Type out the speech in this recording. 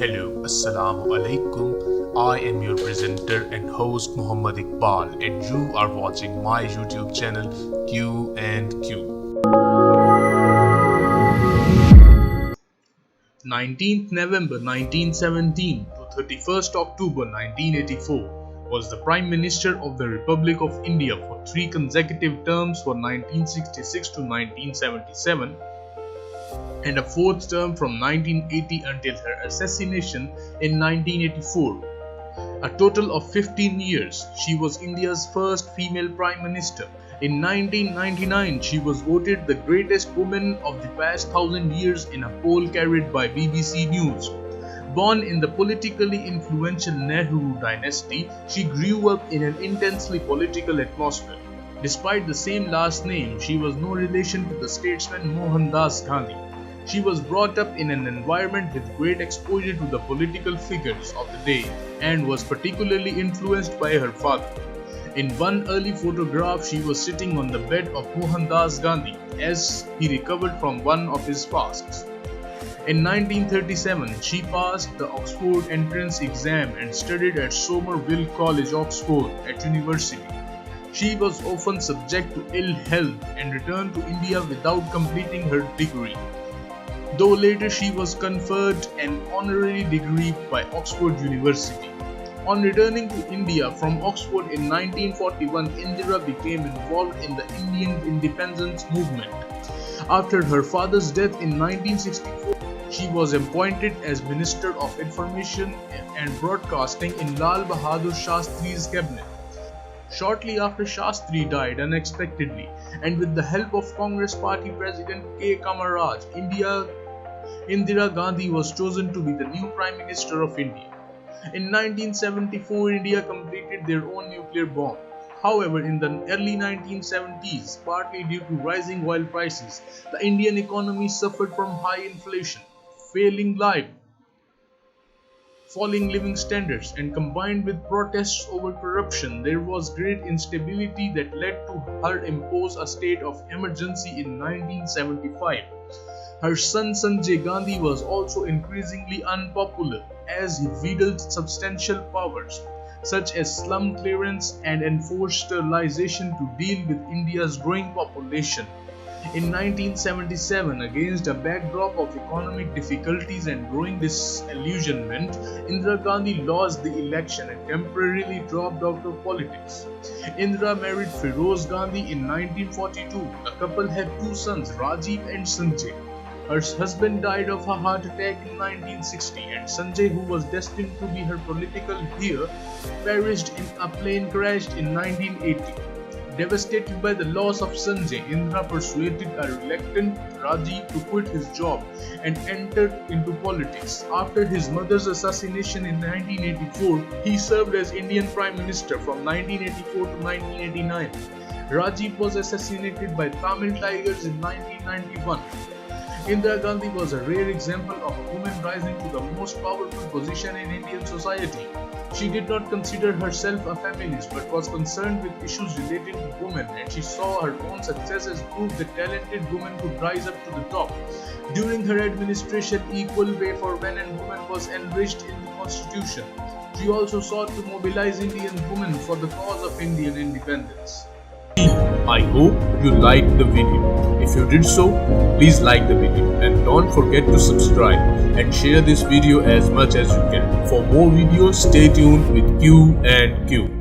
Hello, Assalamu alaikum. I am your presenter and host Muhammad Iqbal, and you are watching my YouTube channel Q and Q. 19th November 1917 to 31st October 1984 was the Prime Minister of the Republic of India for 3 consecutive terms for 1966 to 1977 and a 4th term from 1980 until her assassination in 1984. A total of 15 years, she was India's first female Prime Minister. In 1999, she was voted the greatest woman of the past 1,000 years in a poll carried by BBC News. Born in the politically influential Nehru dynasty, she grew up in an intensely political atmosphere. Despite the same last name, she was no relation to the statesman Mohandas Gandhi. She was brought up in an environment with great exposure to the political figures of the day and was particularly influenced by her father. In one early photograph, she was sitting on the bed of Mohandas Gandhi as he recovered from one of his fasts. In 1937, she passed the Oxford entrance exam and studied at Somerville College, Oxford, at university. She was often subject to ill health and returned to India without completing her degree, though later she was conferred an honorary degree by Oxford University. On returning to India from Oxford in 1941, Indira became involved in the Indian independence movement. After her father's death in 1964, she was appointed as Minister of Information and Broadcasting in Lal Bahadur Shastri's cabinet. Shortly after Shastri died unexpectedly, and with the help of Congress Party President K. Kamaraj, Indira Gandhi was chosen to be the new Prime Minister of India. In 1974, India completed their own nuclear bomb. However, in the early 1970s, partly due to rising oil prices, the Indian economy suffered from high inflation, falling living standards, and combined with protests over corruption, there was great instability that led to her impose a state of emergency in 1975. Her son Sanjay Gandhi was also increasingly unpopular as he wielded substantial powers, such as slum clearance and enforced sterilization to deal with India's growing population. In 1977, against a backdrop of economic difficulties and growing disillusionment, Indira Gandhi lost the election and temporarily dropped out of politics. Indira married Feroz Gandhi in 1942. The couple had 2 sons, Rajiv and Sanjay. Her husband died of a heart attack in 1960, and Sanjay, who was destined to be her political heir, perished in a plane crash in 1980. Devastated by the loss of Sanjay, Indira persuaded a reluctant Rajiv to quit his job and entered into politics. After his mother's assassination in 1984, he served as Indian Prime Minister from 1984 to 1989. Rajiv was assassinated by Tamil Tigers in 1991. Indira Gandhi was a rare example of a woman rising to the most powerful position in Indian society. She did not consider herself a feminist but was concerned with issues related to women, and she saw her own success as proof that talented women could rise up to the top. During her administration, equal pay for men and women was enriched in the constitution. She also sought to mobilize Indian women for the cause of Indian independence. I hope you liked the video. If you did so, please like the video and don't forget to subscribe and share this video as much as you can. For more videos, stay tuned with Q and Q.